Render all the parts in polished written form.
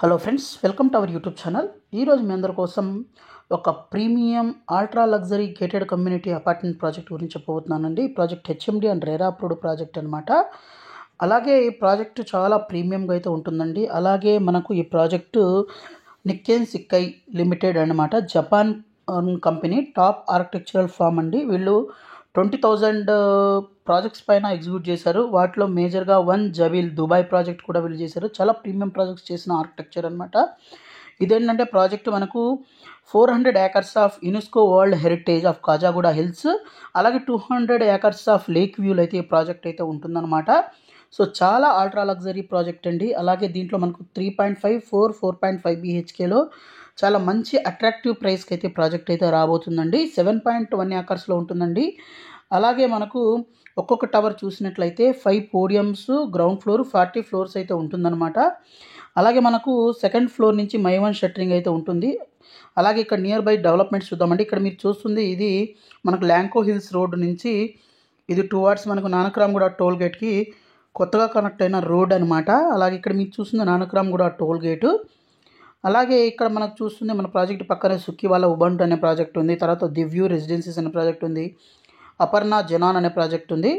Hello friends, welcome to our YouTube channel. ఈరోజు మీ అందరి కోసం ఒక premium ultra luxury gated community apartment project గురించి చెప్పబోతున్నానండి. ఈ project HMD and RERA approved project అనమాట. అలాగే ఈ ప్రాజెక్టు చాలా ప్రీమియంగా అయితే ఉంటుందండి. అలాగే మనకు ఈ ప్రాజెక్టు నిక్కెన్ సిక్కై లిమిటెడ్ అనమాట, Japan company, top architectural firm అండి. వీళ్ళు 20,000 ప్రాజెక్ట్స్ పైన ఎగ్జిక్యూట్ చేశారు. వాటిలో మేజర్గా వన్ జబీల్ దుబాయ్ ప్రాజెక్ట్ కూడా వీళ్ళు చేశారు. చాలా ప్రీమియం ప్రాజెక్ట్స్ చేసిన ఆర్కిటెక్చర్ అనమాట. ఇదేంటంటే ప్రాజెక్ట్ మనకు 400 acres of UNESCO world heritage of Khajaguda hills, అలాగే 200 ఏకర్స్ ఆఫ్ లేక్ వ్యూలు అయితే ఈ ప్రాజెక్ట్ అయితే ఉంటుందన్నమాట. సో చాలా అల్ట్రా లగ్జరీ ప్రాజెక్ట్ అండి. అలాగే దీంట్లో మనకు 3.5, 4.5 BHKలో చాలా మంచి అట్రాక్టివ్ ప్రైస్కి అయితే ప్రాజెక్ట్ అయితే రాబోతుందండి. 7.1 ఏకర్స్లో ఉంటుందండి. అలాగే మనకు ఒక్కొక్క టవర్ చూసినట్లయితే 5 పోడియమ్స్, గ్రౌండ్ ఫ్లోర్ 40 ఫ్లోర్స్ అయితే ఉంటుందన్నమాట. అలాగే మనకు సెకండ్ ఫ్లోర్ నుంచి మైవన్ షట్టరింగ్ అయితే ఉంటుంది. అలాగే ఇక్కడ నియర్ బై డెవలప్మెంట్స్ చూద్దామండి. ఇక్కడ మీరు చూస్తుంది ఇది మనకు ల్యాంకో హిల్స్ రోడ్ నుంచి ఇది టువార్డ్స్ మనకు నానక్రామ్గూడ టోల్ గేట్కి కొత్తగా కనెక్ట్ అయిన రోడ్ అనమాట. అలాగే ఇక్కడ మీరు చూస్తుంది నానక్రామ్గూడ టోల్ గేటు. అలాగే ఇక్కడ మనకు చూస్తుంది మన ప్రాజెక్ట్ పక్కనే సుక్కివాల ఉబంటు అనే ప్రాజెక్ట్ ఉంది. తర్వాత దివ్యూ రెసిడెన్సీస్ అనే ప్రాజెక్ట్ ఉంది. అపర్ణ జనాన్ అనే ప్రాజెక్ట్ ఉంది.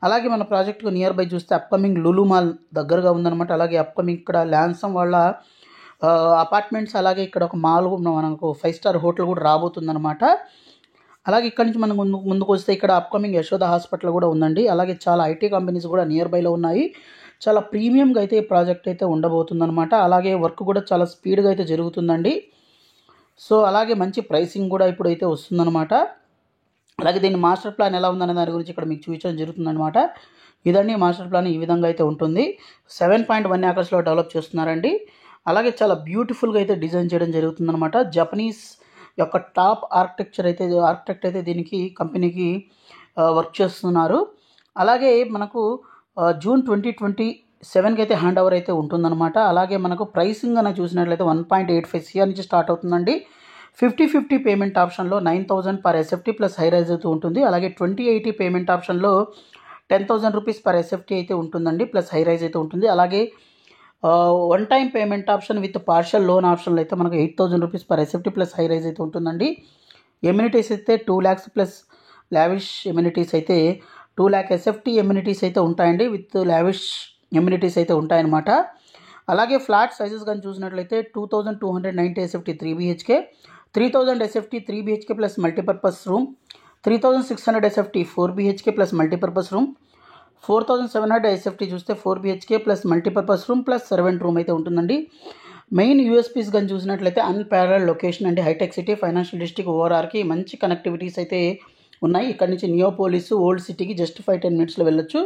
అలాగే మన ప్రాజెక్టుకు నియర్ బై చూస్తే అప్కమింగ్ లులు మాల్ దగ్గరగా ఉందన్నమాట. అలాగే అప్కమింగ్ ఇక్కడ ల్యాన్సమ్ వాళ్ళ అపార్ట్మెంట్స్, అలాగే ఇక్కడ ఒక మాల్, మనకు 5 స్టార్ హోటల్ కూడా రాబోతుందన్నమాట. అలాగే ఇక్కడ నుంచి మనం ముందుకు వస్తే ఇక్కడ అప్కమింగ్ యశోద హాస్పిటల్ కూడా ఉందండి. అలాగే చాలా ఐటీ కంపెనీస్ కూడా నియర్ బైలో ఉన్నాయి. చాలా ప్రీమియంగా అయితే ఈ ప్రాజెక్ట్ అయితే ఉండబోతుందన్నమాట. అలాగే వర్క్ కూడా చాలా స్పీడ్గా అయితే జరుగుతుందండి. సో అలాగే మంచి ప్రైసింగ్ కూడా ఇప్పుడైతే వస్తుందన్నమాట. అలాగే దీని మాస్టర్ ప్లాన్ ఎలా ఉందనే దాని గురించి ఇక్కడ మీకు చూపించడం జరుగుతుందన్నమాట. ఇదండి మాస్టర్ ప్లాన్, ఈ విధంగా అయితే ఉంటుంది. 7.1 ఏకర్స్లో డెవలప్ చేస్తున్నారండి. అలాగే చాలా బ్యూటిఫుల్గా అయితే డిజైన్ చేయడం జరుగుతుందన్నమాట. జపనీస్ యొక్క టాప్ ఆర్కిటెక్ట్ అయితే దీనికి కంపెనీకి వర్క్ చేస్తున్నారు. అలాగే మనకు జూన్ 2027కి అయితే హ్యాండ్ ఓవర్ అయితే ఉంటుందన్నమాట. అలాగే మనకు ప్రైసింగ్ అని చూసినట్లయితే 1.85 CR నుంచి స్టార్ట్ అవుతుందండి. 50/50 పేమెంట్ ఆప్షన్లో 9,000 per SFT plus high rise అయితే ఉంటుంది. అలాగే 20/80 పేమెంట్ ఆప్షన్లో 10,000 రూపీస్ పర్ SFT అయితే ఉంటుందండి, ప్లస్ హై రైజ్ అయితే ఉంటుంది. అలాగే one time payment option with partial loan ఆప్షన్లో అయితే మనకు 8,000 rupees per SFT plus high rise అయితే ఉంటుందండి. ఎమ్యూనిటీస్ అయితే 2 lakhs ప్లస్ లావిష్ ఎమ్యూనిటీస్ అయితే 2 lakh SFT ఎమ్యూనిటీస్ అయితే ఉంటాయండి, విత్ లావిష్ ఎమ్యూనిటీస్ అయితే ఉంటాయన్నమాట. అలాగే ఫ్లాట్ సైజెస్ కానీ చూసినట్లయితే 2,290 SFT 3 BHK, 3,000 SFT 3 BHK plus multipurpose room, 3,600 SFT 4 BHK plus multipurpose room, 4,700 SFT చూస్తే 4 BHK plus multipurpose room plus servant room అయితే ఉంటుందండి. మెయిన్ యూఎస్పీస్ కానీ చూసినట్లయితే అన్పారల్ లొకేషన్ అండి, హైటెక్ సిటీ, ఫైనాన్షియల్ డిస్ట్రిక్ట్, ఓఆర్ఆర్కి మంచి కనెక్టివిటీస్ అయితే ఉన్నాయి. ఇక్కడ నుంచి నియోపోలిస్ ఓల్డ్ సిటీకి జస్ట్ 5-10 minutesలో వెళ్ళొచ్చు.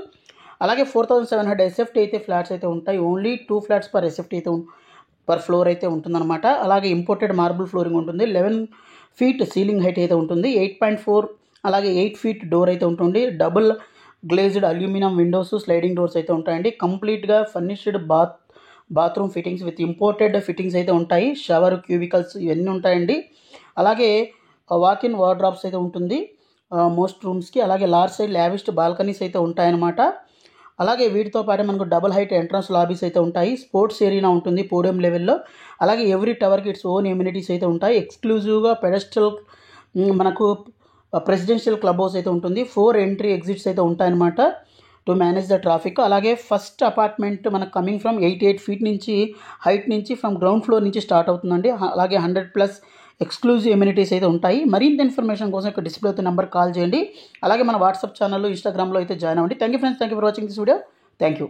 అలాగే 4,700 SFT అయితే ఫ్లాట్స్ అయితే ఉంటాయి. ఓన్లీ 2 flats పర్ SFT అయితే పర్ ఫ్లోర్ అయితే ఉంటుందన్నమాట. అలాగే ఇంపోర్టెడ్ మార్బుల్ ఫ్లోరింగ్ ఉంటుంది. 11 feet సీలింగ్ హైట్ అయితే ఉంటుంది. 8.4 అలాగే 8 feet డోర్ అయితే ఉంటుంది. Double glazed aluminium Windows, sliding doors అయితే ఉంటాయండి. కంప్లీట్గా furnished bathroom fittings with imported fittings అయితే ఉంటాయి. షవర్, క్యూబికల్స్ ఇవన్నీ ఉంటాయండి. అలాగే వాక్-ఇన్ వార్డ్రాప్స్ అయితే ఉంటుంది మోస్ట్ రూమ్స్కి. అలాగే లార్జ్ సైడ్ లావిష్డ్ బాల్కనీస్ అయితే ఉంటాయన్నమాట. అలాగే వీటితో పాటు మనకు డబుల్ హైట్ ఎంట్రన్స్ లాబీస్ అయితే ఉంటాయి. స్పోర్ట్స్ ఏరియా ఉంటుంది పోడియం లెవెల్లో. అలాగే ఎవ్రీ టవర్కి ఇట్స్ ఓన్ ఎమ్యూనిటీస్ అయితే ఉంటాయి. ఎక్స్క్లూజివ్గా పెడెస్ట్రల్ మనకు ప్రెసిడెన్షియల్ క్లబ్ హౌస్ అయితే ఉంటుంది. 4 ఎంట్రీ ఎగ్జిట్స్ అయితే ఉంటాయన్నమాట టు మేనేజ్ ద ట్రాఫిక్. అలాగే ఫస్ట్ అపార్ట్మెంట్ మనకు కమింగ్ ఫ్రమ్ 88 feet నుంచి హైట్ నుంచి ఫ్రమ్ గ్రౌండ్ ఫ్లోర్ నుంచి స్టార్ట్ అవుతుందండి. అలాగే 100+ ఎక్స్క్లూజివ్ ఎమ్యూనిటీస్ అయితే ఉంటాయి. మరింత ఇన్ఫర్మేషన్ కోసం ఇక్కడ డిస్ప్లే అవుతున్న నెంబర్ కాల్ చేయండి. అలాగే మన వాట్సాప్ ఛానల్లో, ఇన్స్టాగ్రామ్లో అయితే జాయిన్ అవ్వండి. Thank you friends, thank you for watching this video. Thank you.